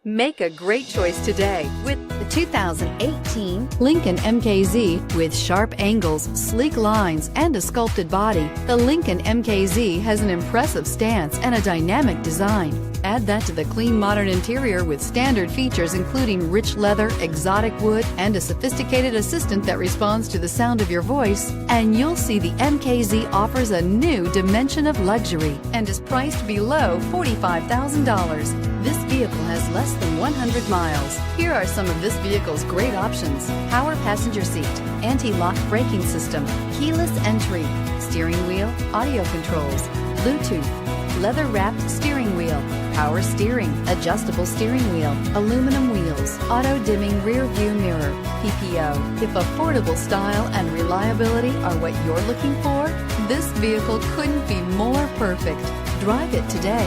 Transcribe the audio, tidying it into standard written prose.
Make a great choice today with The 2018 Lincoln MKZ. With sharp angles, sleek lines, and a sculpted body, the Lincoln MKZ has an impressive stance and a dynamic design. Add that to the clean modern interior with standard features including rich leather, exotic wood, and a sophisticated assistant that responds to the sound of your voice, and you'll see the MKZ offers a new dimension of luxury and is priced below $45,000. This vehicle has less than 100 miles. Here are some of this vehicle's great options: power passenger seat, anti-lock braking system, keyless entry, steering wheel audio controls, Bluetooth, leather-wrapped steering wheel, power steering, adjustable steering wheel, aluminum wheels, auto-dimming rear view mirror, PPO. If affordable style and reliability are what you're looking for, this vehicle couldn't be more perfect. Drive it today.